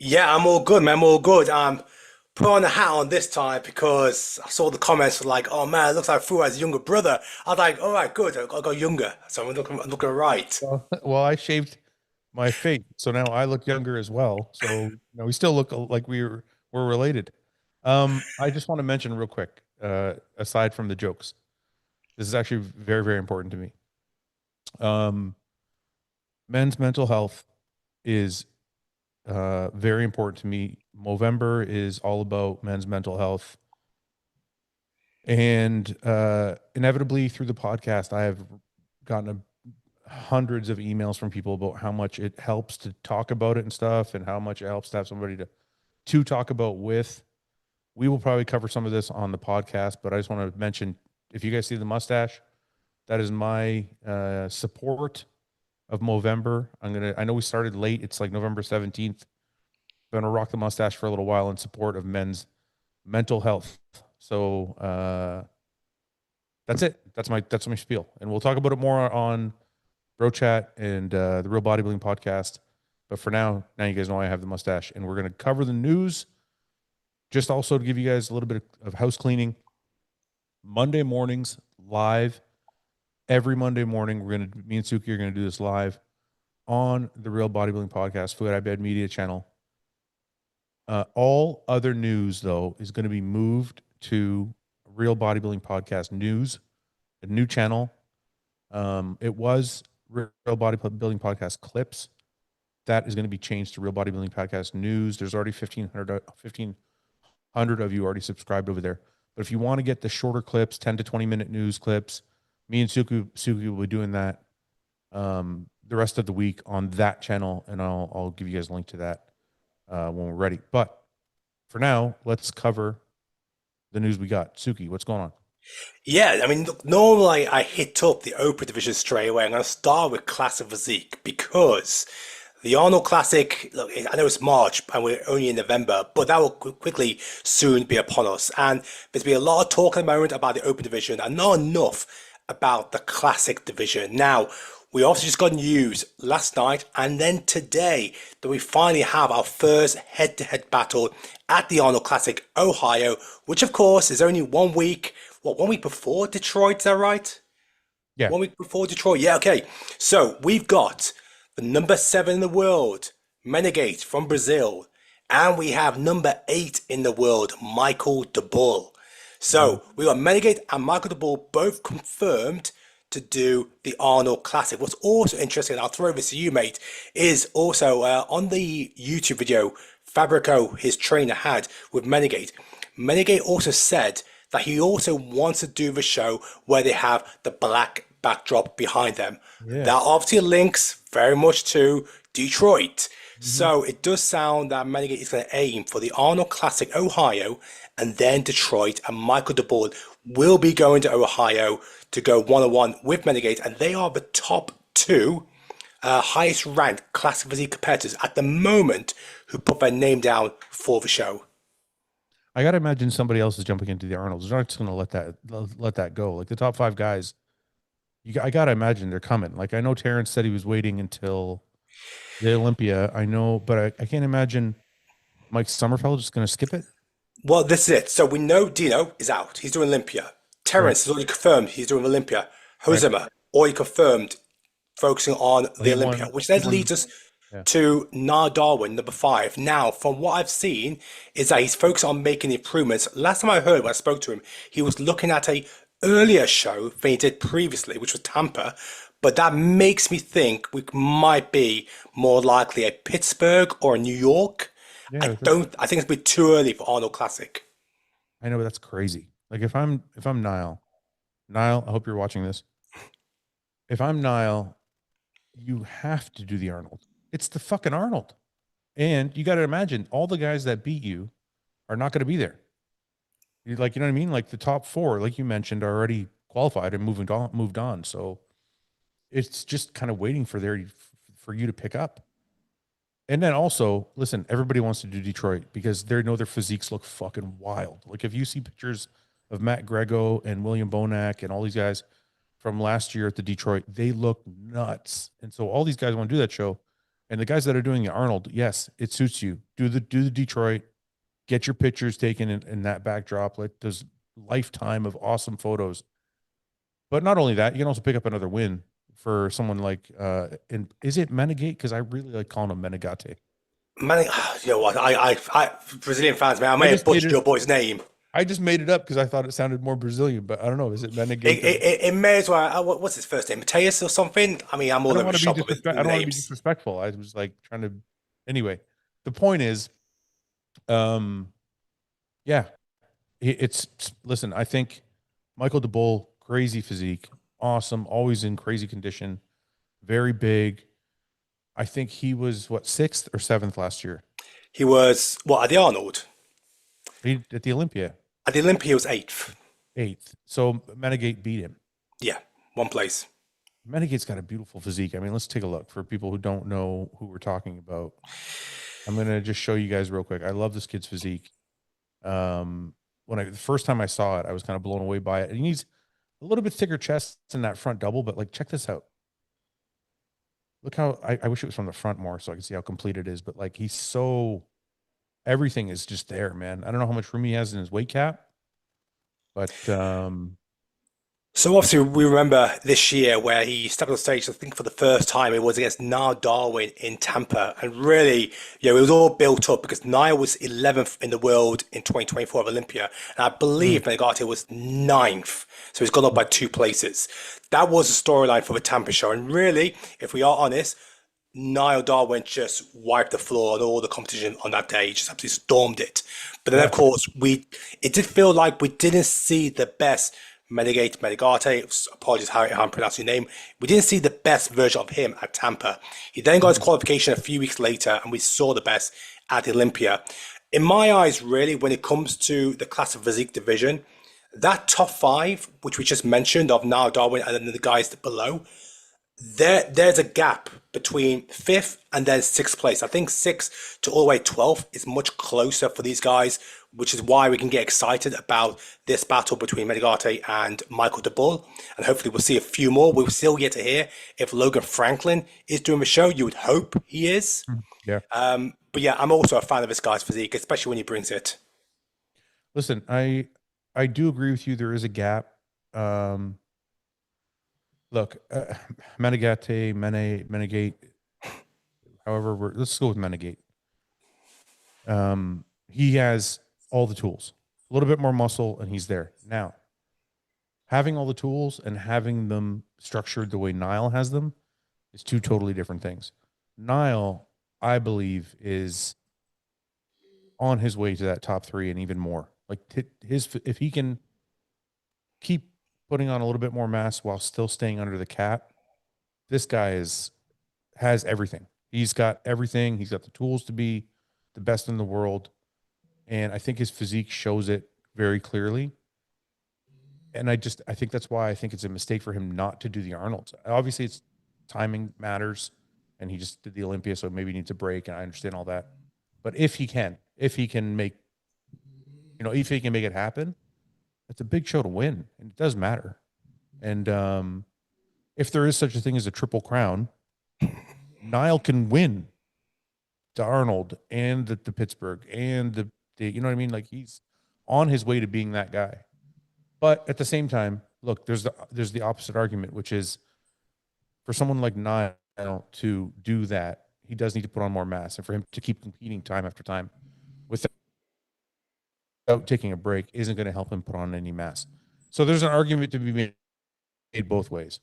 Yeah, I'm all good, man. I'm all good. Put on a hat on this time because I saw the comments were like, "Oh man, it looks like Fuad's younger brother." I was like, "All right, good. I got younger, so I'm looking right." Well, I shaved my face, so now I look younger as well. So, we still look like we're related. I just want to mention real quick, aside from the jokes, this is actually very, very important to me. Um, Men's mental health is very important to me. Movember is all about men's mental health. And inevitably through the podcast, I have gotten hundreds of emails from people about how much it helps to talk about it and stuff, and how much it helps to have somebody to talk about with. We will probably cover some of this on the podcast, but I just want to mention, if you guys see the mustache, that is my support of Movember. I know we started late. It's like November 17th. I'm gonna rock the mustache for a little while in support of men's mental health. So that's it. That's my spiel, and we'll talk about it more on Bro Chat and the Real Bodybuilding Podcast. But for now you guys know I have the mustache, and we're gonna cover the news. Just also to give you guys a little bit of house cleaning. Monday mornings live, every Monday morning. Me and Suki are gonna do this live on the Real Bodybuilding Podcast, FOUAD Abiad Media Channel. All other news, though, is going to be moved to Real Bodybuilding Podcast News, a new channel. It was Real Bodybuilding Podcast Clips. That is going to be changed to Real Bodybuilding Podcast News. There's already 1,500 of you already subscribed over there. But if you want to get the shorter clips, 10 to 20-minute news clips, me and Suki will be doing that the rest of the week on that channel, and I'll give you guys a link to that when we're ready. But for now, let's cover the news we got. Suki, what's going on? Yeah, I mean, look, normally I hit up the Open division straight away. I'm going to start with Classic Physique because the Arnold Classic, look, I know it's March and we're only in November, but that will quickly soon be upon us. And there's been a lot of talk at the moment about the Open division and not enough about the Classic division. Now, we also just got news last night and then today that we finally have our first head-to-head battle at the Arnold Classic Ohio, which of course is only 1 week. What, 1 week before Detroit? Is that right? Yeah. 1 week before Detroit. Yeah, okay. So we've got the number 7 in the world, Menegate from Brazil, and we have number 8 in the world, Michael De Bull. Mhm. So we got Menegate and Michael De Bull both confirmed to do the Arnold Classic. What's also interesting, I'll throw this to you, mate, is also on the YouTube video Fabrico, his trainer, had with Menegate. Menegate also said that he also wants to do the show where they have the black backdrop behind them. Yeah. That obviously links very much to Detroit. Mhm. So it does sound that Menegate is going to aim for the Arnold Classic Ohio and then Detroit, and Michael De Bull will be going to Ohio to go one-on-one with Menegate, and they are the top two highest ranked Classic Physique competitors at the moment who put their name down for the show. I gotta imagine somebody else is jumping into the Arnolds. They're not just gonna let that go. Like the top five guys, I gotta imagine they're coming. Like I know Terrence said he was waiting until the Olympia. I know, but I can't imagine Mike Sommerfeld just gonna skip it. Well, this is it. So we know Dino is out. He's doing Olympia. Right. Terence has already confirmed he's doing Olympia. Right. Josema already confirmed focusing on Well, the he Olympia, won. which He then won. leads us Yeah. to Nar Darwin, number 5. Now, from what I've seen, is that he's focused on making improvements. Last time I heard when I spoke to him, he was looking at a earlier show than he did previously, which was Tampa. But that makes me think we might be more likely a Pittsburgh or a New York. Yeah. I think it's a bit too early for Arnold Classic. I know, but that's crazy. Like if I'm Nile, I hope you're watching this. If I'm Nile, you have to do the Arnold. It's the fucking Arnold. And you got to imagine all the guys that beat you are not going to be there. Like, you know what I mean? Like the top four, like you mentioned, are already qualified and moved on. So it's just kind of waiting for you to pick up. And then also, listen, everybody wants to do Detroit because they know their physiques look fucking wild. Like if you see pictures of Matt Grego and William Bonac and all these guys from last year at the Detroit, they look nuts. And so all these guys want to do that show. And the guys that are doing the Arnold, yes, it suits you. Do the Detroit, get your pictures taken in that backdrop. Like there's lifetime of awesome photos. But not only that, you can also pick up another win for someone like is it Menegate? Because I really like calling him Menegate. Man, you know what? Brazilian fans, man, I I may have just made butchered it. your boy's name. I just made it up because I thought it sounded more Brazilian, but I don't know. Is it It, Menegate? it, it it may as well. What's his first name? Mateus or something? I mean, I'm I all don't over want the to be shop with disrespect. I the don't want to be names. disrespectful. I was like trying to. Anyway, the point is, um, yeah, it's listen. I think Michael DeBull, crazy physique, awesome, always in crazy condition, very big. I think he was what, sixth or seventh last year. He was what at the Arnold. He at the Olympia, At the Olympia, he was eighth. eighth. So Menegate beat him. Yeah, one place. Menegate's got a beautiful physique. I mean, let's take a look for people who don't know who we're talking about. I'm gonna just show you guys real quick. I love this kid's physique. The first time I saw it, I was kind of blown away by it. And he needs a little bit thicker chest in that front double, but like check this out. Look how I wish it was from the front more so I can see how complete it is. But like he's so everything is just there, man. I don't know how much room he has in his weight cap, but So obviously we remember this year where he stepped on stage, I think for the first time, it was against Niall Darwin in Tampa. And really, it was all built up because Niall was 11th in the world in 2024 of Olympia. And I believe Menegate was ninth. So he's gone up by 2 places. That was the storyline for the Tampa show. And really, if we are honest, Niall Darwin just wiped the floor on all the competition on that day. He just absolutely stormed it. But then, of yeah. course, it did feel like we didn't see the best Menegate. Apologies how I'm pronouncing your name. We didn't see the best version of him at Tampa. He then got his qualification a few weeks later, and we saw the best at Olympia. In my eyes, really, when it comes to the class of physique division, that top five, which we just mentioned of Niall Darwin and then the guys below, there's a gap between fifth and then sixth place. I think sixth to all the way 12th is much closer for these guys, which is why we can get excited about this battle between Menegate and Michael DeBull. And hopefully we'll see a few more. We're still yet to hear if Logan Franklin is doing the show. You would hope he is. Yeah. But yeah, I'm also a fan of this guy's physique, especially when he brings it. Listen, I do agree with you. There is a gap. Um, Look, Menegate. However, let's go with Menegate. He has all the tools, a little bit more muscle, and he's there. Now, having all the tools and having them structured the way Niall has them is two totally different things. Niall, I believe, is on his way to that top three and even more. Like if he can keep putting on a little bit more mass while still staying under the cap, this guy has everything. He's got everything. He's got the tools to be the best in the world. And I think his physique shows it very clearly. And I think that's why I think it's a mistake for him not to do the Arnold's. Obviously, it's timing matters, and he just did the Olympia, so maybe he needs a break, and I understand all that. But if he can make, if he can make it happen, it's a big show to win, and it does matter. And if there is such a thing as a triple crown, Niall can win the Arnold and the Pittsburgh and the you know what I mean? Like he's on his way to being that guy. But at the same time, look, there's the opposite argument, which is for someone like Niall to do that, he does need to put on more mass, and for him to keep competing time after time without taking a break isn't going to help him put on any mass. So there's an argument to be made both ways.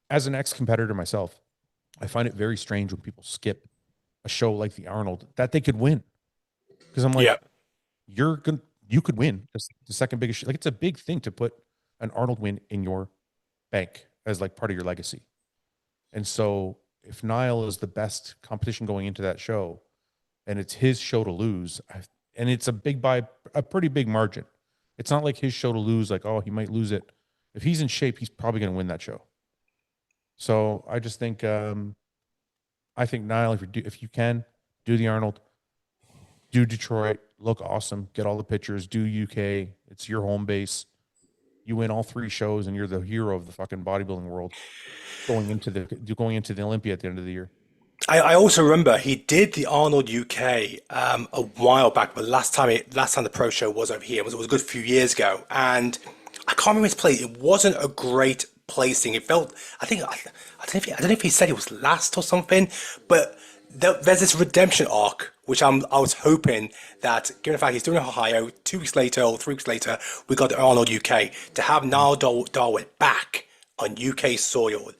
As an ex-competitor myself, I find it very strange when people skip a show like the Arnold that they could win, because I'm like, Yeah. you could win the second biggest show. Like it's a big thing to put an Arnold win in your bank as like part of your legacy. And so if Niall is the best competition going into that show and it's his show to lose, and it's by a pretty big margin. It's not like his show to lose, like, oh, he might lose it. If he's in shape, he's probably going to win that show. So I just think, I think Niall, if you can do the Arnold, do Detroit, look awesome, get all the pictures, do UK. It's your home base. You win all 3 shows, and you're the hero of the fucking bodybuilding world going into the Olympia at the end of the year. I also remember he did the Arnold UK a while back, but last time the pro show was over here it was a good few years ago, and I can't remember his place. It wasn't a great placing. It felt I don't know if he said he was last or something, but there's this redemption arc which I was hoping that, given the fact he's doing Ohio 2 weeks later or 3 weeks later, we got the Arnold UK to have Niall Darwin back on UK soil,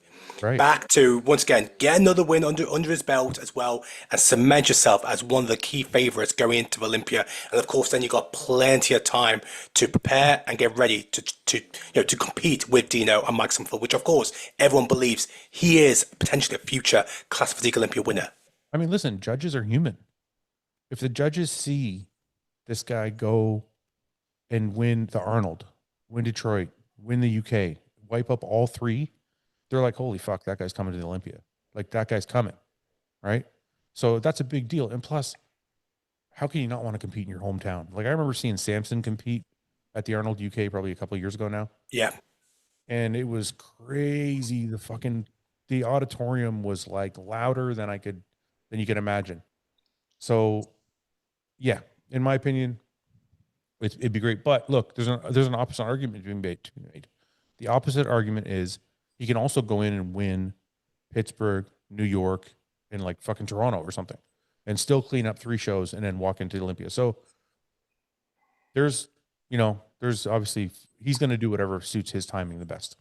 Right. back to once again get another win under his belt as well, and cement yourself as one of the key favorites going into Olympia. And of course, then you got plenty of time to prepare and get ready to compete with Dino and Mike Summerfield, which of course everyone believes he is potentially a future class physique Olympia winner. I mean, listen, judges are human. If the judges see this guy go and win the Arnold, win Detroit, win the UK, wipe up all three, they're like, holy fuck, that guy's coming to the Olympia. Like, that guy's coming, right? So that's a big deal. And plus, how can you not want to compete in your hometown? Like, I remember seeing Samson compete at the Arnold UK probably a couple of years ago now, Yeah, and it was crazy. The auditorium was like louder than you could imagine. So yeah, in my opinion, it'd be great. But look, there's an opposite argument being made. The opposite argument is he can also go in and win Pittsburgh, New York, and like fucking Toronto or something, and still clean up 3 shows and then walk into Olympia. So there's, there's obviously he's going to do whatever suits his timing the best.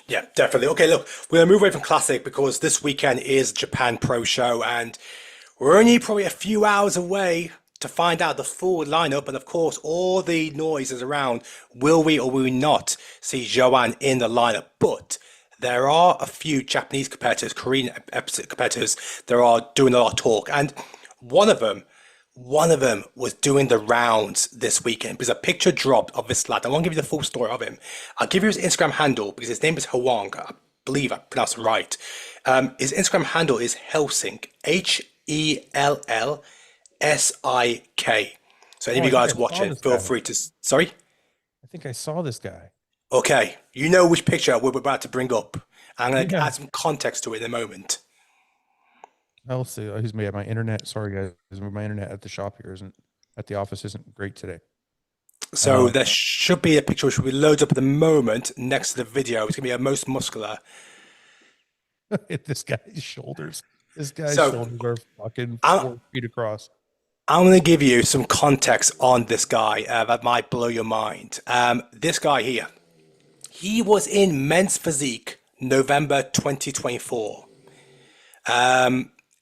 yeah, definitely. Okay, look, we're gonna move away from classic because this weekend is Japan Pro Show, and we're only probably a few hours away to find out the full lineup. And of course, all the noises around, will we or will we not see Joanne in the lineup? But there are a few Japanese competitors, Korean competitors that are doing a lot of talk. And one of them, one of them was doing the rounds this weekend because a picture dropped of this lad. I won't give you the full story of him. I'll give you his Instagram handle because his name is Hwang. I believe I pronounced it right. His Instagram handle is Helsink, HELLSIK. So any Oh, of you I think I guys saw watching, this feel guy. free to. Sorry. I think I saw this guy. Okay, you know which picture we're about to bring up. I'm going to Yeah. add some context to it in a moment. I'll see. He's made my internet. Sorry, guys. My internet at the shop here isn't at the office isn't great today. So Um, there should be a picture which will be loads up at the moment next to the video. It's going to be a most muscular. this guy's shoulders. This guy's So shoulders are fucking I'm, 4 feet across. I'm going to give you some context on this guy that might blow your mind. This guy here, he was in Men's Physique November 2024.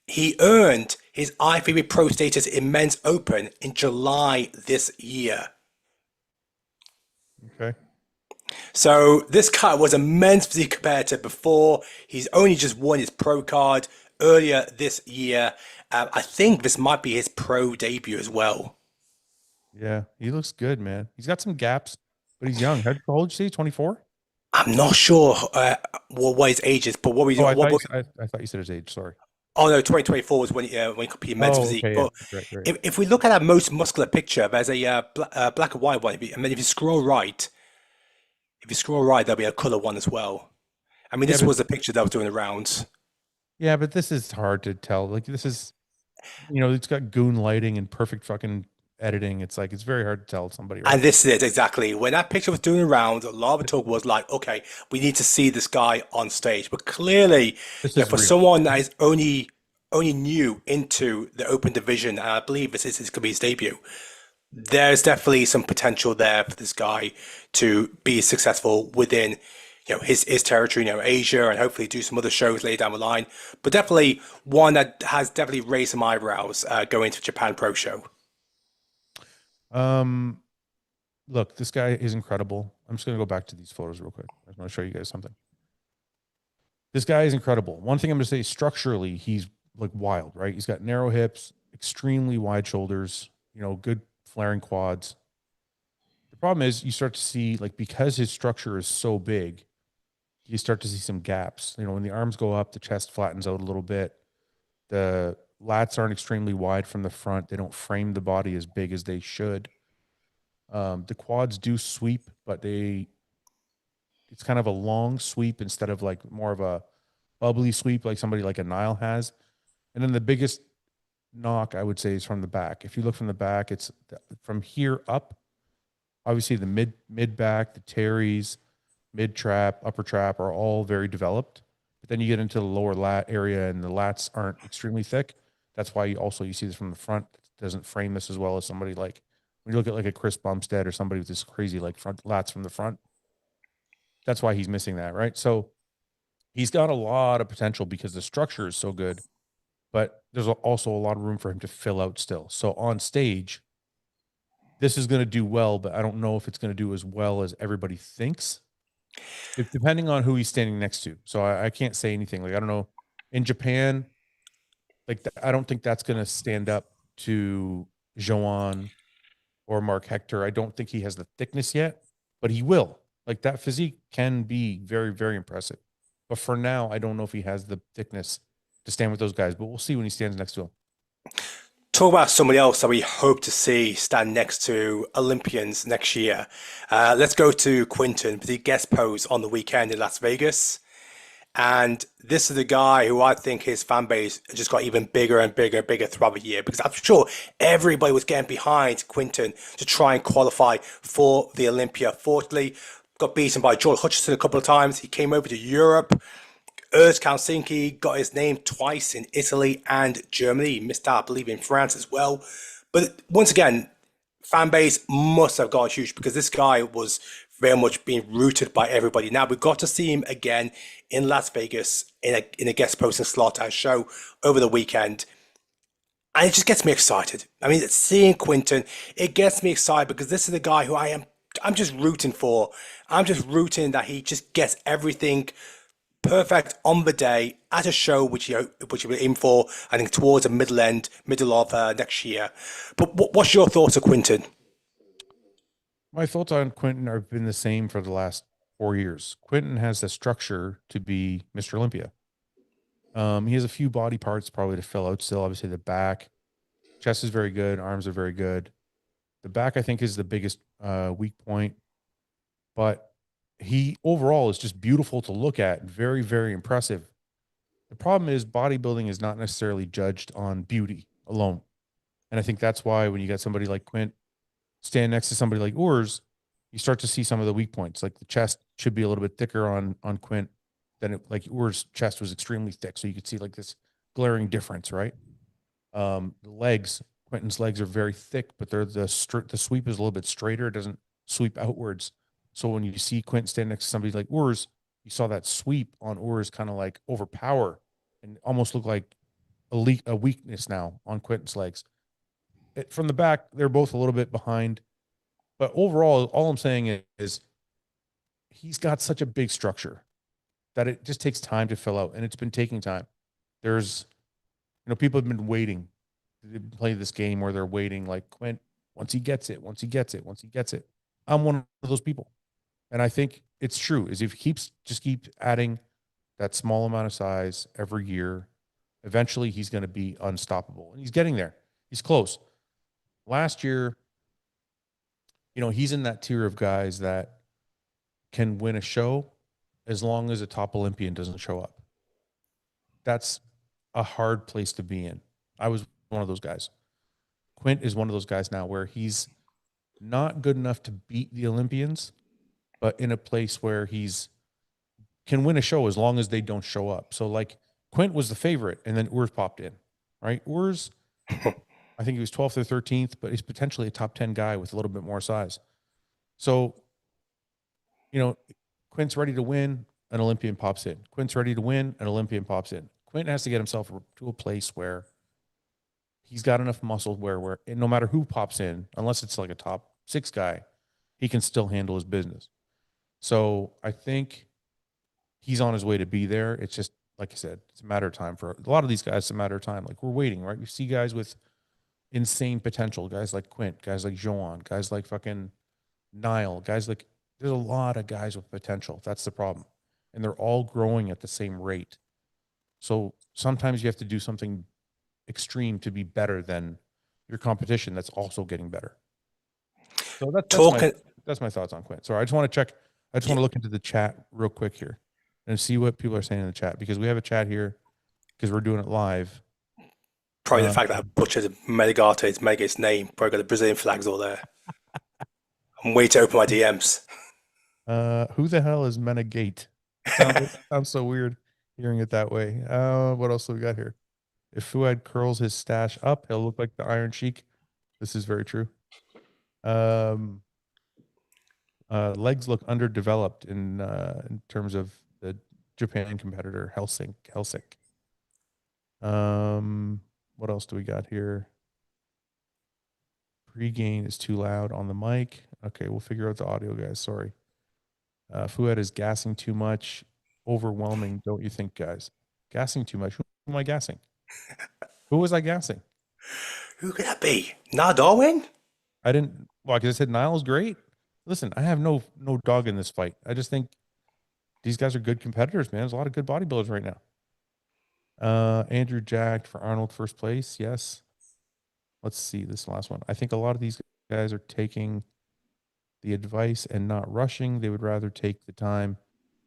He earned his IFBB Pro status in Men's Open in July this year. Okay. So this guy was a men's physique competitor before. He's only just won his pro card earlier this year. I think this might be his pro debut as well. Yeah, he looks good, man. He's got some gaps, but he's young. How old is he? 24? I'm not sure what his age is, but what we Oh, I thought what, I thought you said his age. Sorry. oh no, 2024 was when he competed in men's Oh, physique. okay. Yeah. But Right, right. if we look at our most muscular picture, there's a black and white one. And then if you scroll right, there'll be a color one as well. I mean, Yeah, this but was the picture that was doing the rounds. this is hard to tell. Like this is, it's got goon lighting and perfect fucking editing. It's like it's very hard to tell somebody, right? And this is it exactly. When that picture was doing the rounds, a lot of the talk was like, okay, we need to see this guy on stage. But clearly, This is for real. someone that is only new into the open division, and I believe this could be his debut, there's definitely some potential there for this guy to be successful within his territory, Asia, and hopefully do some other shows later down the line. But definitely one that has definitely raised some eyebrows going to Japan Pro Show. Um, Look, this guy is incredible. I'm just gonna go back to these photos real quick. I want to show you guys something. This guy is incredible. One thing I'm gonna say, structurally, he's like wild, right? He's got narrow hips, extremely wide shoulders, good flaring quads. The problem is you start to see, like, because his structure is so big, you start to see some gaps. When the arms go up, the chest flattens out a little bit. The lats aren't extremely wide from the front. They don't frame the body as big as they should. The quads do sweep, but it's kind of a long sweep instead of like more of a bubbly sweep like somebody like a Nile has. And then the biggest knock, I would say, is from the back. If you look from the back, it's from here up. Obviously, the mid back, the teres, mid trap, upper trap are all very developed. But then you get into the lower lat area, and the lats aren't extremely thick. That's why you see this from the front. It doesn't frame this as well as somebody like when you look at like a Chris Bumstead or somebody with this crazy like front lats from the front. That's why he's missing that, right? So he's got a lot of potential because the structure is so good, but there's also a lot of room for him to fill out still. So on stage, this is going to do well, but I don't know if it's going to do as well as everybody thinks. It's depending on who he's standing next to. So I can't say anything. Like, I don't know. In Japan, like, I don't think that's going to stand up to Joan or Mark Hector. I don't think he has the thickness yet, but he will. Like, that physique can be very, very impressive. But for now, I don't know if he has the thickness to stand with those guys, but we'll see when he stands next to him. Talk about somebody else that we hope to see stand next to Olympians next year. Let's go to Quinton, the guest pose on the weekend in Las Vegas. And this is the guy who I think his fan base just got even bigger and bigger and bigger throughout the year, because I'm sure everybody was getting behind Quinton to try and qualify for the Olympia. Fortunately, got beaten by George Hutchinson a couple of times. He came over to Europe. Urs Helsinki got his name twice in Italy and Germany. He missed out, I believe, in France as well. But once again, fan base must have got huge because this guy was very much being rooted by everybody. Now we got to see him again in Las Vegas in a guest posting slot at a show over the weekend. And it just gets me excited. I mean, seeing Quinton, it gets me excited because this is the guy who I'm just rooting for. I'm just rooting that he just gets everything perfect on the day at a show which we're in for, I think, towards the middle of next year. But what's your thoughts of Quinton? My thoughts on Quinton have been the same for the last 4 years. Quinton has the structure to be Mr. Olympia. He has a few body parts probably to fill out still. Obviously, the back, chest is very good, arms are very good. The back, I think, is the biggest weak point, but he overall is just beautiful to look at, very, very impressive. The problem is bodybuilding is not necessarily judged on beauty alone. And I think that's why when you got somebody like Quint stand next to somebody like Urs, you start to see some of the weak points. Like the chest should be a little bit thicker on Quint than like Urs' chest was extremely thick. So you could see like this glaring difference, right? The legs, Quentin's legs are very thick, but the sweep is a little bit straighter. It doesn't sweep outwards. So when you see Quentin stand next to somebody like Urs, you saw that sweep on Urs kind of like overpower and almost look like a weakness now on Quentin's legs. From the back, they're both a little bit behind. But overall, all I'm saying is he's got such a big structure that it just takes time to fill out. And it's been taking time. There's, people have been waiting to play this game where they're waiting like Quint, once he gets it. I'm one of those people. And I think it's true is if he keeps adding that small amount of size every year, eventually he's going to be unstoppable. And he's getting there. He's close. Last year, he's in that tier of guys that can win a show as long as a top Olympian doesn't show up. That's a hard place to be in. I was one of those guys. Quint is one of those guys now where he's not good enough to beat the Olympians, but in a place where he's can win a show as long as they don't show up. So like Quint was the favorite and then Urs popped in, right? Urs, I think he was 12th or 13th, but he's potentially a top 10 guy with a little bit more size. So, Quint's ready to win, an Olympian pops in. Quint's ready to win, an Olympian pops in. Quint has to get himself to a place where he's got enough muscle where no matter who pops in, unless it's like a top 6 guy, he can still handle his business. So I think he's on his way to be there. It's just, like I said, it's a matter of time for a lot of these guys. It's a matter of time. Like we're waiting, right? We see guys with insane potential, guys like Quint, guys like Joan, guys like fucking Nile, guys like, there's a lot of guys with potential. That's the problem. And they're all growing at the same rate. So sometimes you have to do something extreme to be better than your competition that's also getting better. So that's my thoughts on Quint. Sorry, I just want to check. I just want to look into the chat real quick here and see what people are saying in the chat, because we have a chat here because we're doing it live. Probably the fact that I butchered Menegate's name. Probably got the Brazilian flags all there. I'm waiting to open my DMs. Who the hell is Menegate? Sounds so weird hearing it that way. What else do we got here? If Fuad curls his stash up, he'll look like the Iron Sheik. This is very true. Um, legs look underdeveloped in terms of the Japan competitor Helsink. What else do we got here? Pre-gain is too loud on the mic. Okay, we'll figure out the audio, guys. Sorry. Fuad is gassing too much. Overwhelming, don't you think, guys? Gassing too much. Who am I gassing? Who was I gassing? Who could that be? Nah, Darwin? I didn't. Well, because I said Niall's great. Listen, I have no dog in this fight. I just think these guys are good competitors, man. There's a lot of good bodybuilders right now. Andrew Jack for Arnold first place. Yes. Let's see this last one. I think a lot of these guys are taking the advice and not rushing. They would rather take the time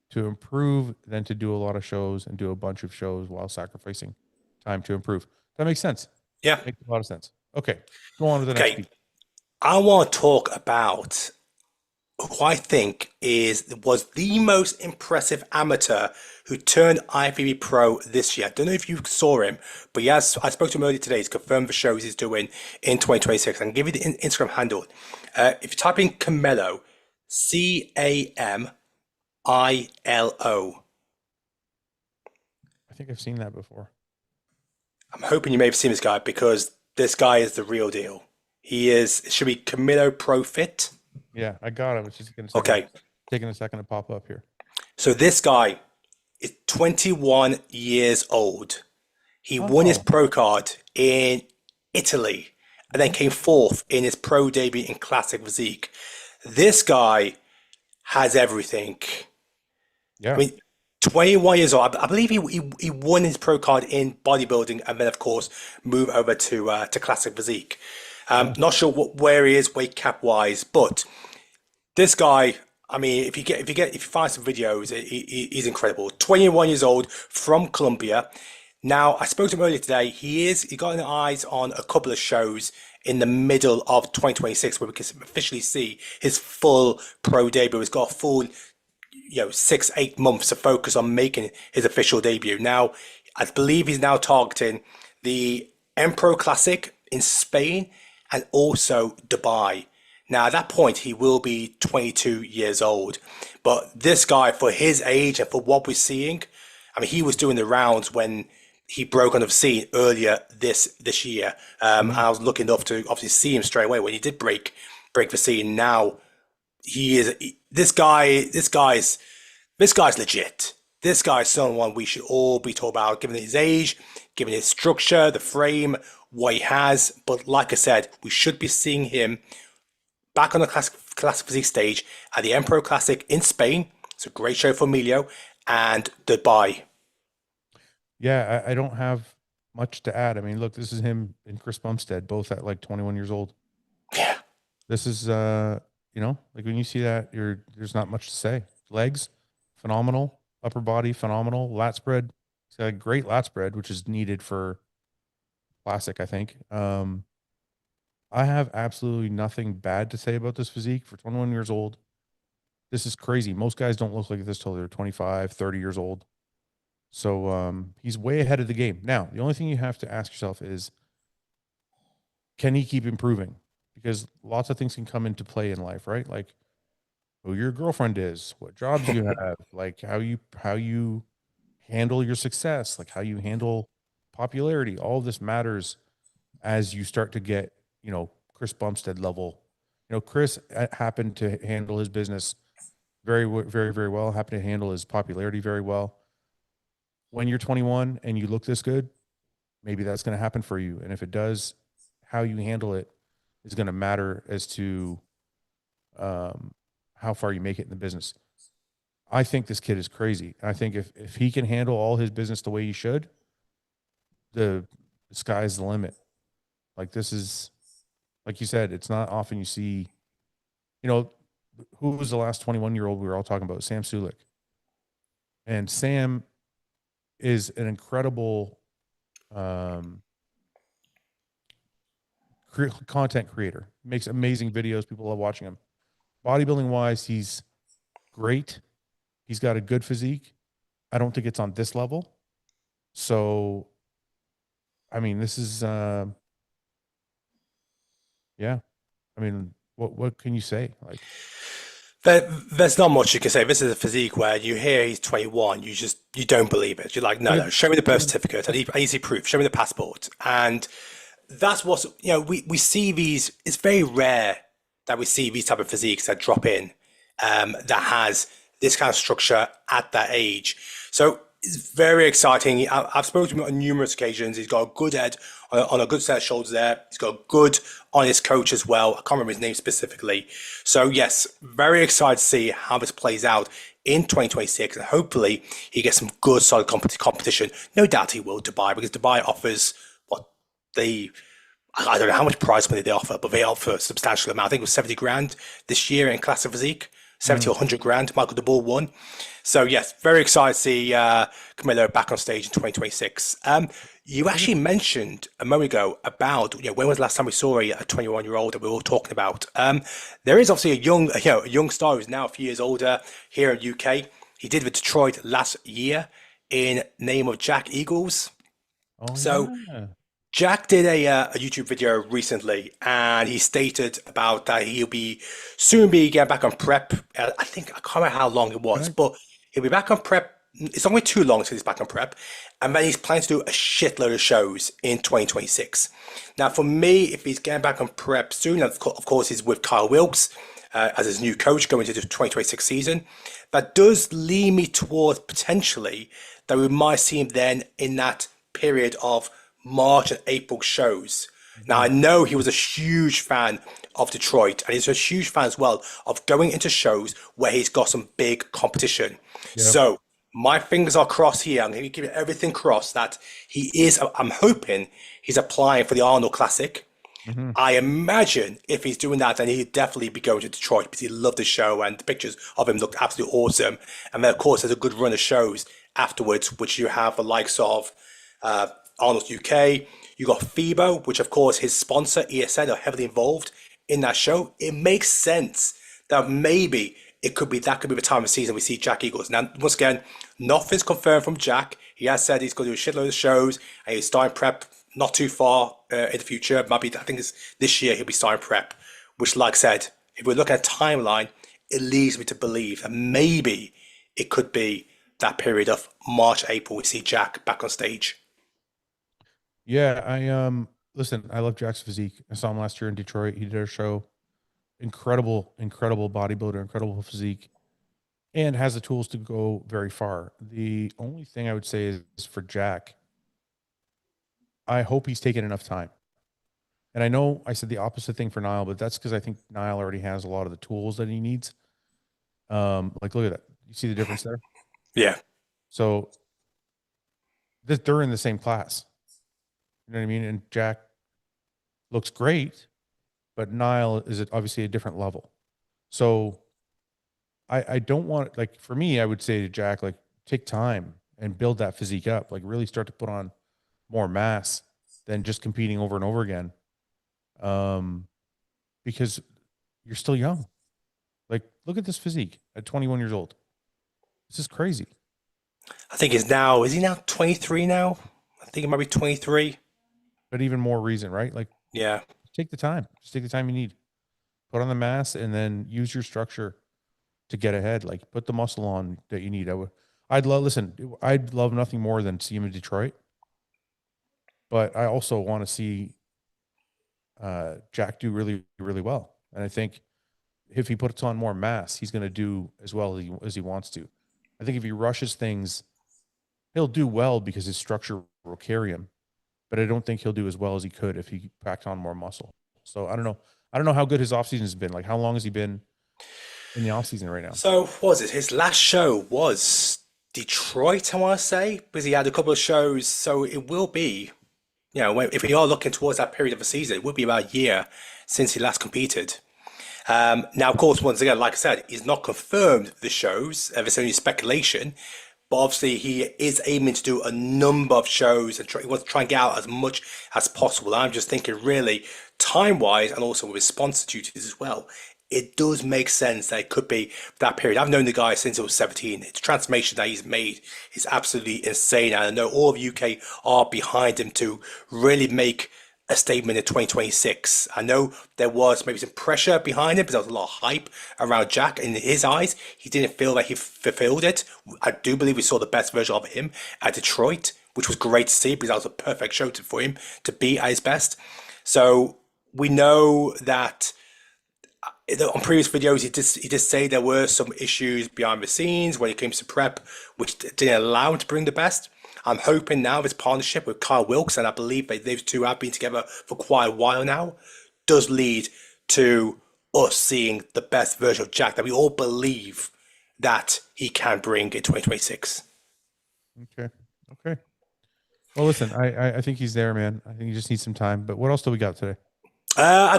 to improve than to do a lot of shows and do a bunch of shows while sacrificing time to improve. That makes sense. Yeah. Makes a lot of sense. Okay. Go on to the next Okay. speaker. I want to talk about who I think was the most impressive amateur who turned IFBB pro this year. I don't know if you saw him, but yes, I spoke to him earlier today. He's confirmed the shows he's doing in 2026. I can give you the Instagram handle. If you type in Camelo, Camilo. I think I've seen that before. I'm hoping you may have seen this guy because this guy is the real deal. He is, it should be Camilo Pro Fit. Yeah, I got him. It's just taking a second to pop up here. So this guy is 21 years old. He won his pro card in Italy and then came fourth in his pro debut in Classic Physique. This guy has everything. Yeah. I mean, 21 years old. I believe he won his pro card in bodybuilding and then of course moved over to Classic Physique. Not sure where he is weight cap wise, but this guy, I mean, if you find some videos, he's incredible. 21 years old from Colombia. Now, I spoke to him earlier today. He got his eyes on a couple of shows in the middle of 2026 where we can officially see his full pro debut. He's got a full, 6-8 months to focus on making his official debut. Now, I believe he's now targeting the Empro Classic in Spain and also Dubai. Now, at that point, he will be 22 years old. But this guy, for his age and for what we're seeing, I mean, he was doing the rounds when he broke on the scene earlier this year. And I was lucky enough to obviously see him straight away when he did break the scene. Now, this guy's legit. This guy's someone we should all be talking about, given his age, given his structure, the frame, what he has. But like I said, we should be seeing him back on the Classic Physique stage at the Empro Classic in Spain. It's a great show for Emilio and Dubai. Yeah, I don't have much to add. I mean, look, this is him and Chris Bumstead, both at like 21 years old. Yeah. This is, like when you see that, there's not much to say. Legs, phenomenal. Upper body, phenomenal. Lat spread, he's got a great lat spread, which is needed for Classic, I think. I have absolutely nothing bad to say about this physique for 21 years old. This is crazy. Most guys don't look like this till they're 25, 30 years old. So he's way ahead of the game. Now, the only thing you have to ask yourself is, can he keep improving? Because lots of things can come into play in life, right? Like who your girlfriend is, what jobs you have, like how you handle your success, like how you handle popularity. All of this matters as you start to get, Chris Bumstead level. Chris happened to handle his business very, very, very well, happened to handle his popularity very well. When you're 21 and you look this good, maybe that's going to happen for you. And if it does, how you handle it is going to matter as to how far you make it in the business. I think this kid is crazy. I think if he can handle all his business the way he should, the sky's the limit. Like this is, like you said, it's not often you see, who was the last 21-year-old we were all talking about? Sam Sulik. And Sam is an incredible content creator, makes amazing videos. People love watching him. Bodybuilding wise, he's great. He's got a good physique. I don't think it's on this level. So, I mean, this is, yeah. I mean, what can you say? Like, There's not much you can say. This is a physique where you hear he's 21, you don't believe it. You're like, no, I no, mean, show me the birth certificate. I need to see proof. Show me the passport. And that's what's, we see these, it's very rare that we see these type of physiques that drop in, that has this kind of structure at that age. So it's very exciting. I've spoken to him on numerous occasions. He's got a good head on a good set of shoulders there. He's got a good honest coach as well. I can't remember his name specifically. So yes, very excited to see how this plays out in 2026, and hopefully he gets some good solid competition. No doubt he will, Dubai, because Dubai offers what they, I don't know how much prize money they offer, but they offer a substantial amount. I think it was 70 grand this year in classic physique, 70 or 100 grand. Michael De Bull won. So yes, very excited to see Camilo back on stage in 2026. You actually mentioned a moment ago about, when was the last time we saw a 21-year-old that we were all talking about? There is obviously a young star who's now a few years older here in UK. He did with Detroit last year in name of Jack Eagles. oh So yeah. Jack did a YouTube video recently, and he stated about that he'll be soon be getting back on prep. I think I can't remember how long it was, Right. but he'll be back on prep. It's not going to be too long until he's back on prep, and then he's planning to do a shitload of shows in 2026. Now, for me, if he's getting back on prep soon, of course, he's with Kyle Wilkes as his new coach going into the 2026 season. That does lead me towards potentially that we might see him then in that period of March and April shows. Now, I know he was a huge fan of Detroit, and he's a huge fan as well of going into shows where he's got some big competition. Yep. So, my fingers are crossed here. I'm going to give everything crossed that he is. I'm hoping he's applying for the Arnold Classic. Hmm. I imagine if he's doing that, then he'd definitely be going to Detroit because he loved the show and the pictures of him looked absolutely awesome. And then, of course, there's a good run of shows afterwards, which you have the likes of Arnold UK. You got FIBO, which of course his sponsor ESN are heavily involved in that show. It makes sense that maybe it could be that could be the time of season we see Jack Eagles. Now, once again, nothing's confirmed from Jack. He has said he's going to do a shitload of shows and he's starting prep not too far in the future. Maybe I think it's this year he'll be starting prep. Which, like I said, if we look at a timeline, it leads me to believe that maybe it could be that period of March, April. We see Jack back on stage. Yeah, I listen, I love Jack's physique. I saw him last year in Detroit. He did a show. Incredible, incredible bodybuilder, incredible physique, and has the tools to go very far. The only thing I would say is for Jack, I hope he's taken enough time. And I know I said the opposite thing for Niall, but that's because I think Niall already has a lot of the tools that he needs. Like look at that. You see the difference there? Yeah. So they're in the same class. You know what I mean? And Jack looks great, but Niall is obviously a different level. So I don't want, like, for me, I would say to Jack, like, take time and build that physique up, like really start to put on more mass than just competing over and over again. Because you're still young. Like, look at this physique at 21 years old. This is crazy. I think is he now 23 now? I think it might be 23. But even more reason, right? Like, Yeah. take the time. Just take the time you need. Put on the mass and then use your structure to get ahead. Like, put the muscle on that you need. I'd love nothing more than see him in Detroit. But I also want to see Jack do really, really well. And I think if he puts on more mass, he's going to do as well as he wants to. I think if he rushes things, he'll do well because his structure will carry him. But I don't think he'll do as well as he could if he packed on more muscle. So I don't know. I don't know how good his offseason has been. Like, how long has he been in the offseason right now? So what was it? His last show was Detroit, I want to say, because he had a couple of shows. So it will be, if we are looking towards that period of the season, it will be about a year since he last competed. Now, of course, once again, like I said, he's not confirmed the shows. There's only speculation. But obviously, he is aiming to do a number of shows and he wants to try and get out as much as possible. I'm just thinking, really, time-wise and also with sponsor duties as well, it does make sense that it could be that period. I've known the guy since he was 17. The transformation that he's made is absolutely insane. And I know all of UK are behind him to really make a statement in 2026. I know there was maybe some pressure behind him because there was a lot of hype around Jack. In his eyes, he didn't feel like he fulfilled it. I do believe we saw the best version of him at Detroit, which was great to see because that was a perfect show for him to be at his best. So we know that on previous videos, he did say there were some issues behind the scenes when it came to prep, which didn't allow him to bring the best. I'm hoping now this partnership with Kyle Wilkes, and I believe that those two have been together for quite a while now, does lead to us seeing the best version of Jack that we all believe that he can bring in 2026. Okay. Okay. Well, listen, I think he's there, man. I think he just needs some time. But what else do we got today? I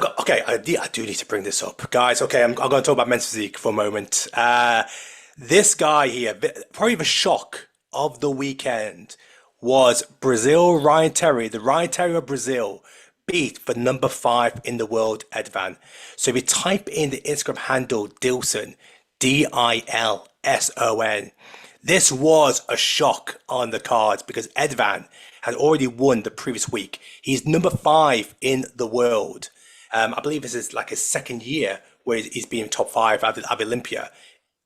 do need to bring this up, guys. Okay, I'm going to talk about men's physique for a moment. This guy here, probably the shock of the weekend was Brazil Ryan Terry. The Ryan Terry of Brazil beat the number 5 in the world, Edvan. So if you type in the Instagram handle Dilson, Dilson, this was a shock on the cards because Edvan had already won the previous week. He's number 5 in the world. I believe this is like his second year where he's been top 5 at Olympia.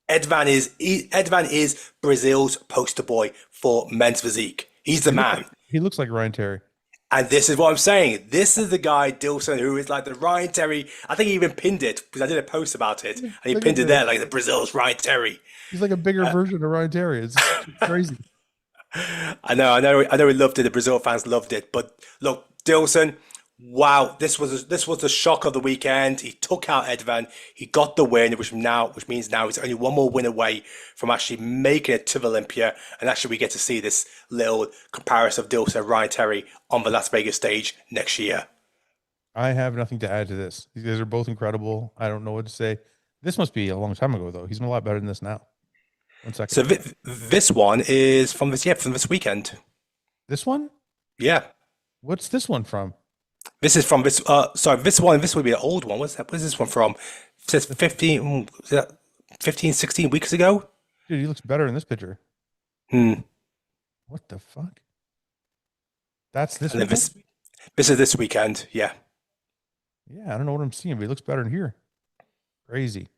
Edvan is Brazil's poster boy for men's physique. He's the man. He looks like Ryan Terry. And this is what I'm saying. This is the guy, Dilson, who is like the Ryan Terry. I think he even pinned it because I did a post about it. And he pinned it there like the Brazil's Ryan Terry. He's like a bigger version of Ryan Terry. It's crazy. I know he loved it. The Brazil fans loved it. But look, Dilson, wow, this was the shock of the weekend. He took out Edvan. He got the win, which means now he's only one more win away from actually making it to the Olympia. And actually, we get to see this little comparison of Dilson and Ryan Terry on the Las Vegas stage next year. I have nothing to add to this. These guys are both incredible. I don't know what to say. This must be a long time ago, though. He's a lot better than this now. 1 second. So this one is from this weekend. This one? Yeah. What's this one from? This is from this. This would be an old one. What's that? What is this one from? It says 15, 16 weeks ago. Dude, he looks better in this picture. What the fuck? That's this one. This is this weekend. Yeah. Yeah, I don't know what I'm seeing, but he looks better in here. Crazy.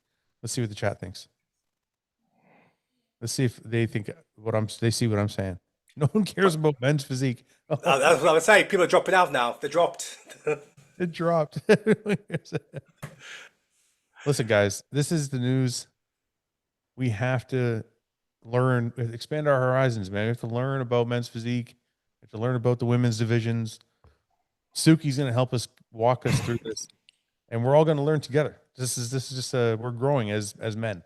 Let's see what the chat thinks. Let's see if they think they see what I'm saying. No one cares about men's physique. That's what I would say. People are dropping out now. They're dropped. It dropped. Listen, guys, this is the news. We have to learn, expand our horizons, man. We have to learn about men's physique. We have to learn about the women's divisions. Suki's going to help us walk us through this, and we're all going to learn together. This is just we're growing as men.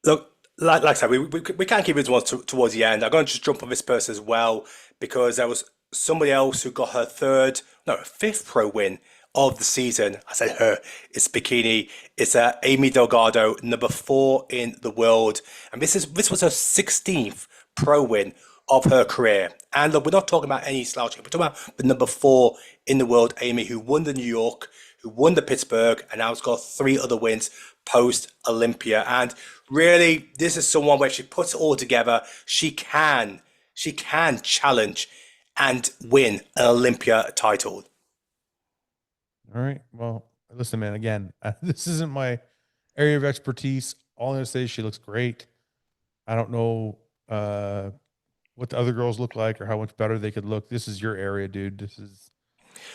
Look, like I said, we can't keep it towards the end. I'm going to just jump on this person as well because there was somebody else who got her fifth pro win of the season. I said her. It's bikini. It's Amy Delgado, number 4 in the world, and this was her 16th pro win of her career. And look, we're not talking about any slouching. We're talking about the number 4 in the world, Amy, who won the New York, who won the Pittsburgh, and now has got 3 other wins post Olympia. And really, this is someone where she puts it all together. She can challenge and win an Olympia title. All right. Well, listen, man, again, this isn't my area of expertise. All I'm going to say is she looks great. I don't know what the other girls look like or how much better they could look. This is your area, dude. This is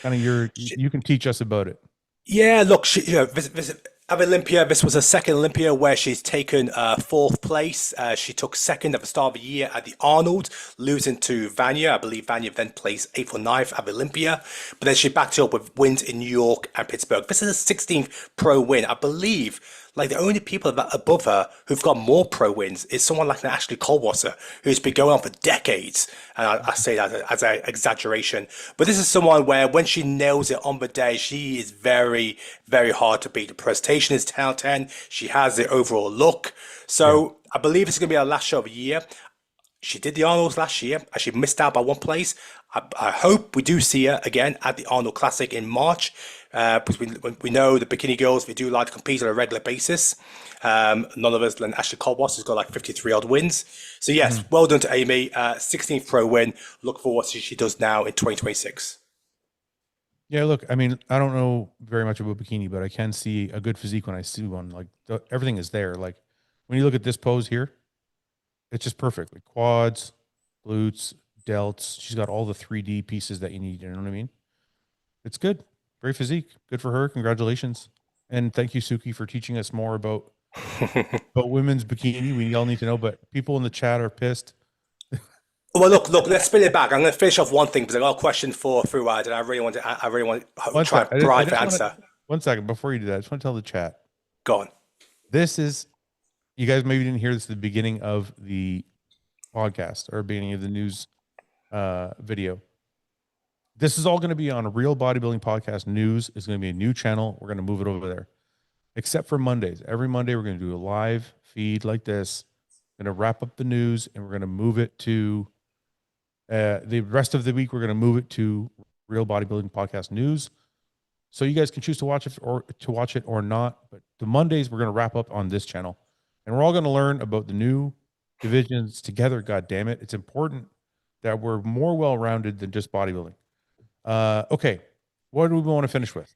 kind of you can teach us about it. Yeah, look, at Olympia, this was her second Olympia where she's taken 4th place. She took 2nd at the start of the year at the Arnold, losing to Vanya. I believe Vanya then placed 8th or 9th at Olympia. But then she backed it up with wins in New York and Pittsburgh. This is her 16th pro win. I believe like the only people above her who've got more pro wins is someone like an Ashley Colwasser, who's been going on for decades. And I say that as an exaggeration. But this is someone where when she nails it on the day, she is very, very hard to beat. The presentation is 10 out of 10. She has the overall look. So I believe it's going to be her last show of the year. She did the Arnold's last year and she missed out by 1 place. I hope we do see her again at the Arnold Classic in March, because we know the bikini girls, we do like to compete on a regular basis. None of us than Ashley Colboss, who's got like 53 odd wins. So yes, Mhm. well done to Amy. 16th pro win. Look for what she does now in 2026. Yeah, look, I mean, I don't know very much about bikini, but I can see a good physique when I see one. Like everything is there. Like when you look at this pose here, it's just perfect. Like quads, glutes, delts. She's got all the 3D pieces that you need. You know what I mean? It's good. Great physique. Good for her. Congratulations. And thank you, Suki, for teaching us more about women's bikini. We all need to know, but people in the chat are pissed. Well, look. Let's spin it back. I'm going to finish off one thing because I got a question for FOUAD, and I really want to One try sec. and provide the I just want to, answer. 1 second before you do that. I just want to tell the chat. Go on. This is, you guys maybe didn't hear this at the beginning of the podcast or beginning of the news video. This is all going to be on a Real Bodybuilding Podcast News. It's going to be a new channel. We're going to move it over there, except for Mondays. Every Monday, we're going to do a live feed like this. Going to wrap up the news, and we're going to move it to the rest of the week. We're going to move it to Real Bodybuilding Podcast News, so you guys can choose to watch it or not. But the Mondays, we're going to wrap up on this channel, and we're all going to learn about the new divisions together. God damn it, it's important that we're more well-rounded than just bodybuilding. Okay, what do we want to finish with?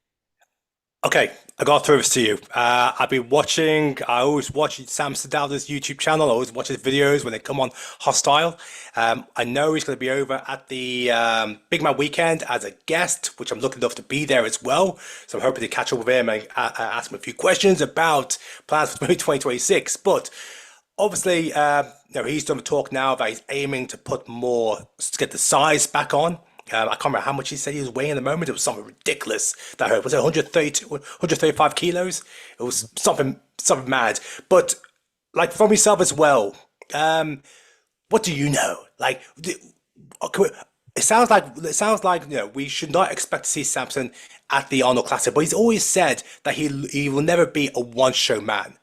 Okay, I got to throw this to you. I've been watching, I always watch Sam Sadow's YouTube channel. I always watch his videos when they come on Hostile. I know he's going to be over at the Big Man Weekend as a guest, which I'm lucky enough to be there as well. So I'm hoping to catch up with him and ask him a few questions about plans for 2026. But obviously, he's done a talk now that he's aiming to put more, to get the size back on. I can't remember how much he said he was weighing at the moment. It was something ridiculous that I heard. Was it 135 kilos? It was something mad. But like from yourself as well, what do you know? Like, it sounds like we should not expect to see Samson at the Arnold Classic. But he's always said that he will never be a one show man.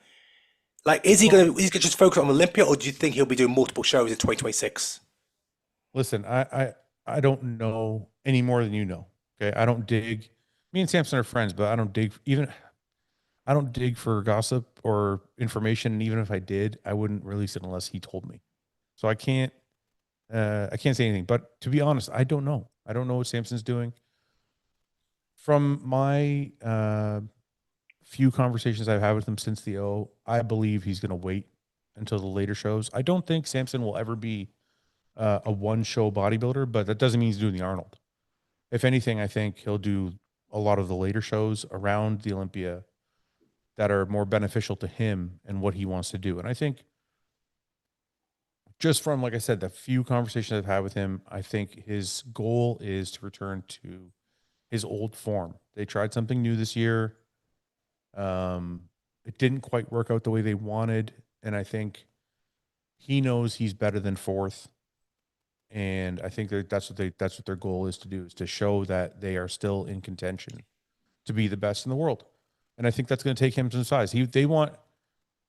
Like, is he gonna just focus on Olympia, or do you think he'll be doing multiple shows in 2026? Listen, I don't know any more than you know. Okay, I don't dig. Me and Samson are friends, but I don't dig even. I don't dig for gossip or information. And even if I did, I wouldn't release it unless he told me. So I can't say anything. But to be honest, I don't know. I don't know what Samson's doing. From my few conversations I've had with him since the O, I believe he's going to wait until the later shows. I don't think Samson will ever be a one show bodybuilder, but that doesn't mean he's doing the Arnold. If anything, I think he'll do a lot of the later shows around the Olympia that are more beneficial to him and what he wants to do. And I think just from, like I said, the few conversations I've had with him, I think his goal is to return to his old form. They tried something new this year. It didn't quite work out the way they wanted. And I think he knows he's better than fourth. And I think that's what their goal is to do, is to show that they are still in contention to be the best in the world. And I think that's going to take him to the size. They want,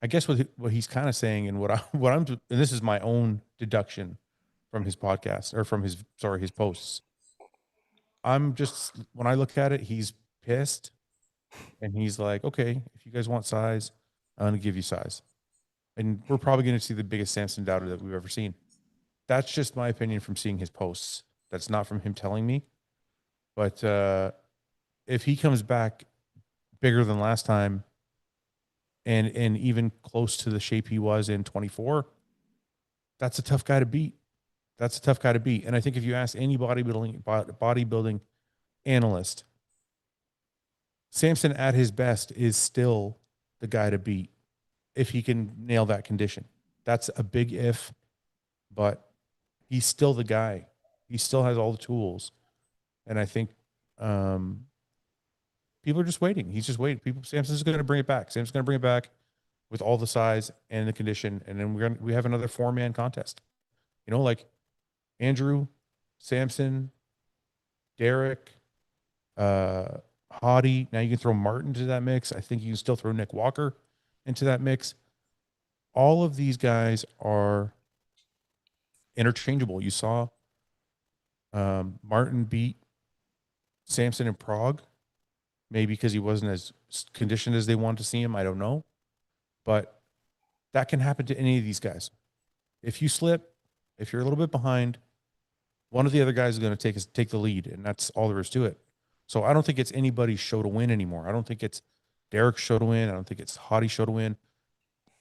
I guess what he's kind of saying, and and this is my own deduction from his podcast or from his posts. I'm just, when I look at it, he's pissed and he's like, okay, if you guys want size, I'm going to give you size. And we're probably going to see the biggest Samson doubter that we've ever seen. That's just my opinion from seeing his posts. That's not from him telling me. But if he comes back bigger than last time and even close to the shape he was in 24, that's a tough guy to beat. That's a tough guy to beat. And I think if you ask any bodybuilding analyst, Samson at his best is still the guy to beat if he can nail that condition. That's a big if, but he's still the guy. He still has all the tools. And I think people are just waiting. He's just waiting. Samson's going to bring it back. Samson's going to bring it back with all the size and the condition. And then we have another 4-man contest. Like Andrew, Samson, Derek, Hottie. Now you can throw Martin into that mix. I think you can still throw Nick Walker into that mix. All of these guys are interchangeable. You saw Martin beat Samson in Prague, maybe because he wasn't as conditioned as they wanted to see him. I don't know. But that can happen to any of these guys. If you slip, if you're a little bit behind, one of the other guys is going to take the lead, and that's all there is to it. So I don't think it's anybody's show to win anymore. I don't think it's Derek's show to win. I don't think it's Hottie's show to win.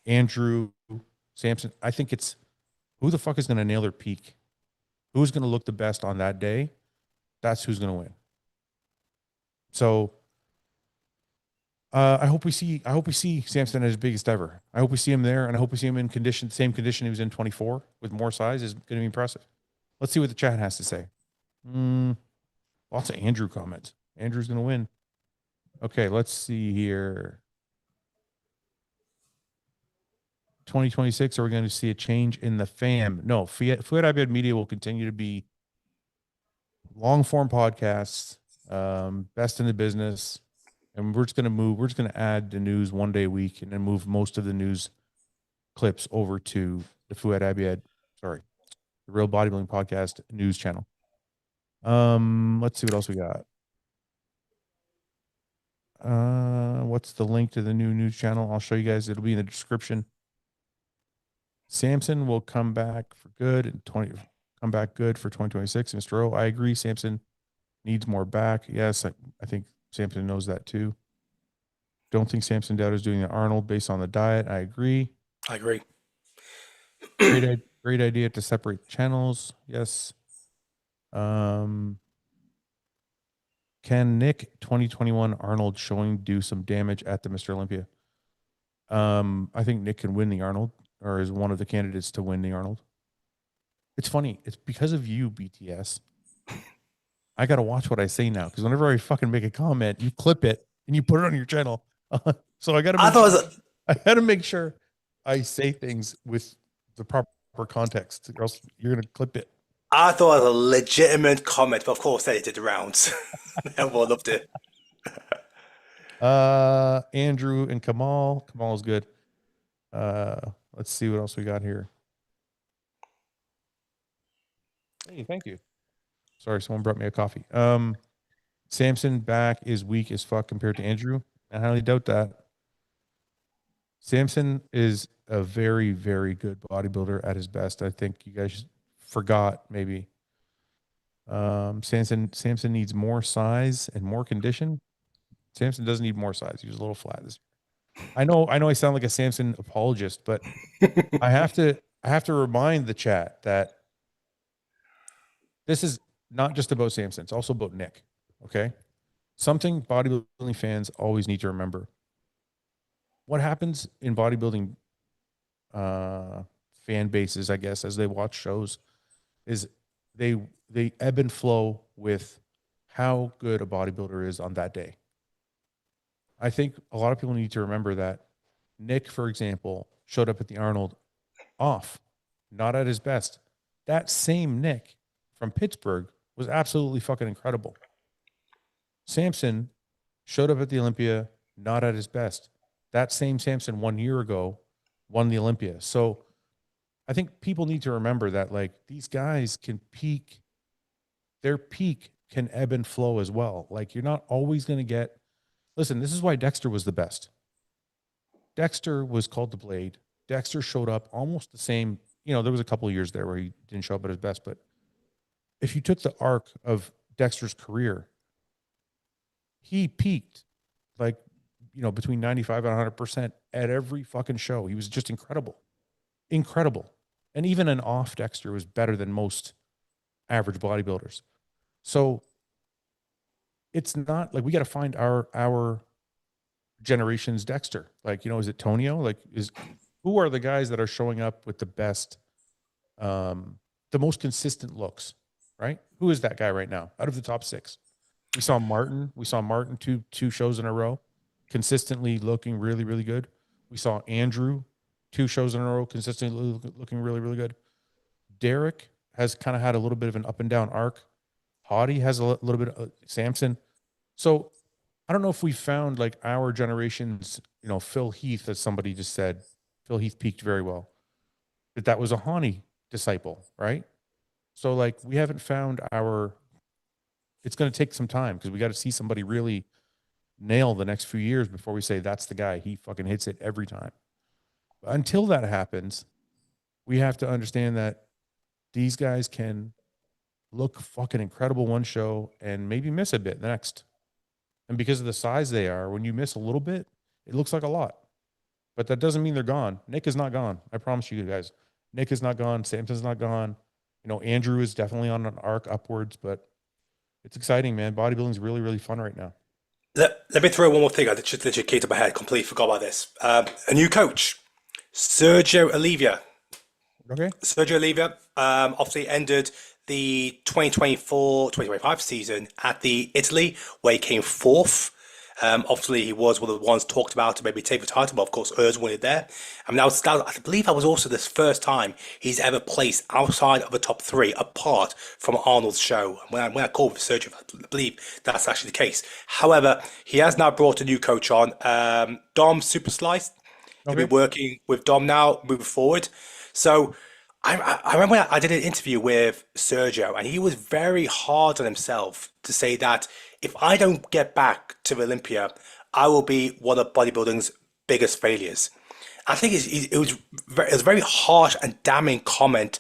Andrew, Samson. I think it's who the fuck is going to nail their peak? Who's going to look the best on that day? That's who's going to win. So I hope we see Samson at his biggest ever. I hope we see him there, and I hope we see him in same condition he was in 24 with more size is going to be impressive. Let's see what the chat has to say. Lots of Andrew comments. Andrew's going to win. Okay, let's see here. 2026, are we going to see a change in the fam? No, FOUAD Abiad Media will continue to be long form podcasts, best in the business. And we're just going to add the news one day a week and then move most of the news clips over to the FOUAD Abiad, the Real Bodybuilding Podcast news channel. Let's see what else we got. What's the link to the new news channel? I'll show you guys. It'll be in the description. Samson will come back for good in come back good for 2026. Mr. O, I agree. Samson needs more back. Yes, I think Samson knows that too. Don't think Samson Dowd is doing the Arnold based on the diet. I agree. I agree. Great idea to separate channels. Yes. Can Nick 2021 Arnold showing do some damage at the Mr. Olympia? I think Nick can win the Arnold, or is one of the candidates to win the Arnold. It's funny. It's because of you, BTS. I got to watch what I say now, because whenever I fucking make a comment, you clip it and you put it on your channel. So I got to make sure I say things with the proper context, or else you're going to clip it. I thought it was a legitimate comment, but of course they did the rounds. Everyone loved it. Andrew and Kamal. Kamal's good. Let's see what else we got here. Hey, thank you. Sorry, someone brought me a coffee. Samson back is weak as fuck compared to Andrew. I highly doubt that. Samson is a very, very good bodybuilder at his best. I think you guys forgot maybe. Samson needs more size and more condition. Samson doesn't need more size. He was a little flat this year. I know I sound like a Samson apologist, but I have to remind the chat that this is not just about Samson. It's also about Nick. Okay. Something bodybuilding fans always need to remember. What happens in bodybuilding fan bases, I guess, as they watch shows, is they ebb and flow with how good a bodybuilder is on that day. I think a lot of people need to remember that Nick, for example, showed up at the Arnold off, not at his best. That same Nick from Pittsburgh was absolutely fucking incredible. Samson showed up at the Olympia, not at his best. That same Samson 1 year ago won the Olympia. So I think people need to remember that, like, these guys can peak. Their peak can ebb and flow as well. Like, you're not always going to get, listen, this is why Dexter was the best. Dexter was called the Blade. Dexter showed up almost the same. There was a couple of years there where he didn't show up at his best, but if you took the arc of Dexter's career, he peaked like, between 95 and 100% at every fucking show. He was just incredible. Incredible. And even an off Dexter was better than most average bodybuilders. So it's not like we got to find our generation's Dexter. Like, is it Tonio? Like, who are the guys that are showing up with the best, the most consistent looks, right? Who is that guy right now out of the top 6? We saw Martin two shows in a row, consistently looking really, really good. We saw Andrew 2 shows in a row, consistently looking really, really good. Derek has kind of had a little bit of an up and down arc. Hottie has a little bit of Samson. So I don't know if we found like our generation's, Phil Heath, as somebody just said, Phil Heath peaked very well. But that was a Hani disciple, right? So like we haven't found our. It's going to take some time because we got to see somebody really nail the next few years before we say that's the guy. He fucking hits it every time. Until that happens, we have to understand that these guys can look fucking incredible one show and maybe miss a bit the next. And because of the size they are, when you miss a little bit, it looks like a lot. But that doesn't mean they're gone. Nick is not gone. I promise you guys. Nick is not gone. Samson's not gone. You know, Andrew is definitely on an arc upwards, but it's exciting, man. Bodybuilding is really, really fun right now. Let me throw one more thing. I just literally came to my head. Completely forgot about this. A new coach, Sergio Olivia. Okay. Sergio Oliva obviously ended the 2024-2025 season at the Italy, where he came fourth. Obviously, he was one of the ones talked about to maybe take the title, but of course, Urs won it there. I mean, I believe that was also the first time he's ever placed outside of the top three, apart from Arnold's show. When I called with Sergio, I believe that's actually the case. However, he has now brought a new coach on, Dom Super Slice. He'll be Okay. working with Dom now moving forward. So I remember when I did an interview with Sergio, and he was very hard on himself to say that if I don't get back to Olympia, I will be one of bodybuilding's biggest failures. I think it was a very harsh and damning comment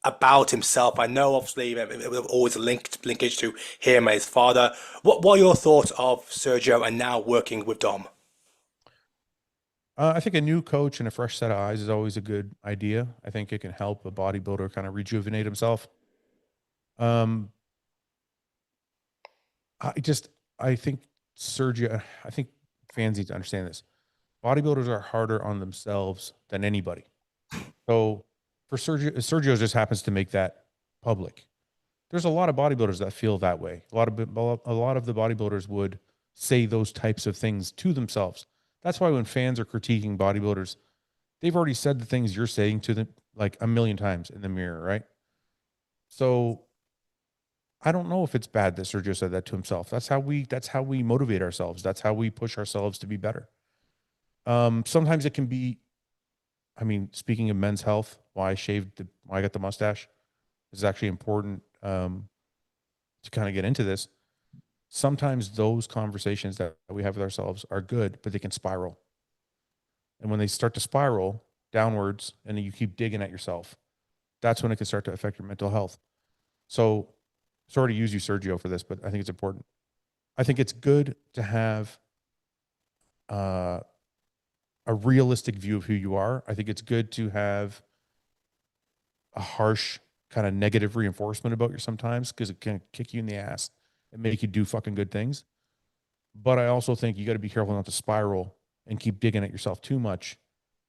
about himself. I know, obviously, it was always a linkage to him and his father. What are your thoughts of Sergio and now working with Dom? I think a new coach and a fresh set of eyes is always a good idea. I think it can help a bodybuilder kind of rejuvenate himself. Um, I just, I think Sergio, I think fans need to understand this. Bodybuilders are harder on themselves than anybody. So for Sergio just happens to make that public. There's a lot of bodybuilders that feel that way. A lot of the bodybuilders would say those types of things to themselves. That's why when fans are critiquing bodybuilders, they've already said the things you're saying to them like a million times in the mirror, right? So I don't know if it's bad that Sergio said that to himself. That's how we motivate ourselves. That's how we push ourselves to be better. Sometimes it can be, I mean, speaking of men's health, why I got the mustache is actually important to kind of get into this. Sometimes those conversations that we have with ourselves are good, but they can spiral. And when they start to spiral downwards and you keep digging at yourself, that's when it can start to affect your mental health. So, sorry to use you, Sergio, for this, but I think it's important. I think it's good to have uh, a realistic view of who you are. I think it's good to have a harsh kind of negative reinforcement about you sometimes because it can kick you in the ass and make you do fucking good things. But I also think you got to be careful not to spiral and keep digging at yourself too much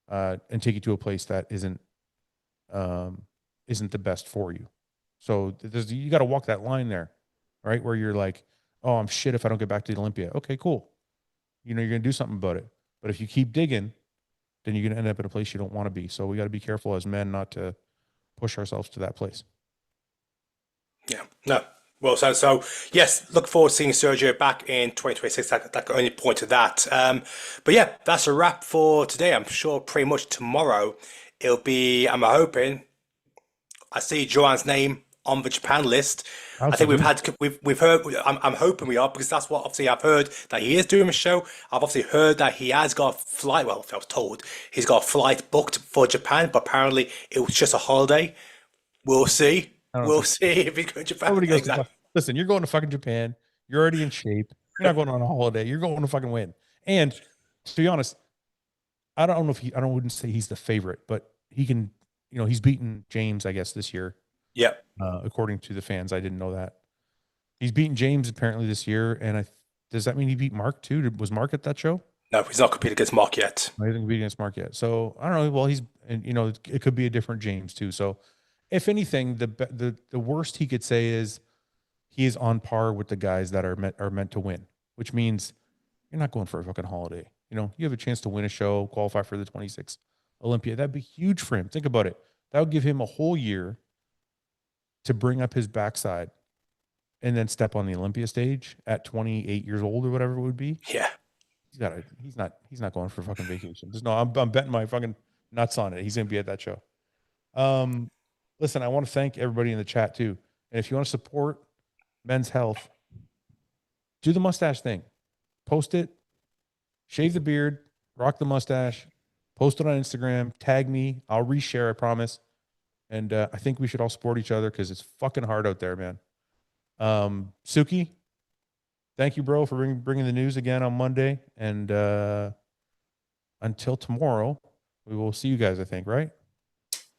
and take you to a place that um, isn't the best for you. So you got to walk that line there, right? Where you're like, oh, I'm shit if I don't get back to the Olympia. Okay, cool. You know, you're going to do something about it. But if you keep digging, then you're going to end up in a place you don't want to be. So we got to be careful as men not to push ourselves to that place. Yeah, no. Well, so yes, look forward to seeing Sergio back in 2026. That can only point to that. But yeah, that's a wrap for today. I'm sure pretty much tomorrow it'll be. I'm hoping I see Joanne's name on the Japan list. I think Absolutely. we've heard. I'm hoping we are because that's what obviously I've heard that he is doing a show. I've obviously heard that he has got a flight. Well, I was told he's got a flight booked for Japan, but apparently it was just a holiday. We'll see. I don't We'll think see if he's going to Japan. nobody goes to Exactly. listen. You're going to fucking Japan. You're already in shape. You're not going on a holiday. You're going to fucking win. And to be honest, I don't know if he. I don't wouldn't say he's the favorite, but he can. You know, he's beaten James, I guess, this year, Yeah. according to the fans. I didn't know that he's beaten James apparently this year. And does that mean he beat Mark too? Was Mark at that show? No, he's not competed against Mark yet. I didn't compete against Mark yet. So I don't know. Well, and you know, it could be a different James too. So if anything, the worst he could say is he is on par with the guys that are meant to win, which means you're not going for a fucking holiday. You know, you have a chance to win a show, qualify for the 26 Olympia. That'd be huge for him. Think about it. That would give him a whole year to bring up his backside and then step on the Olympia stage at 28 years old or whatever it would be. Yeah. He's not going for fucking vacation. Just no, I'm betting my fucking nuts on it. He's gonna be at that show. Um, Listen, I want to thank everybody in the chat too. And if you want to support men's health, do the mustache thing. Post it, shave the beard, rock the mustache, post it on Instagram, tag me. I'll reshare, I promise. And I think we should all support each other because it's fucking hard out there, man. Suki, thank you, bro, for bringing the news again on Monday. And until tomorrow, we will see you guys, I think, right?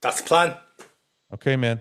That's the plan. Okay, man.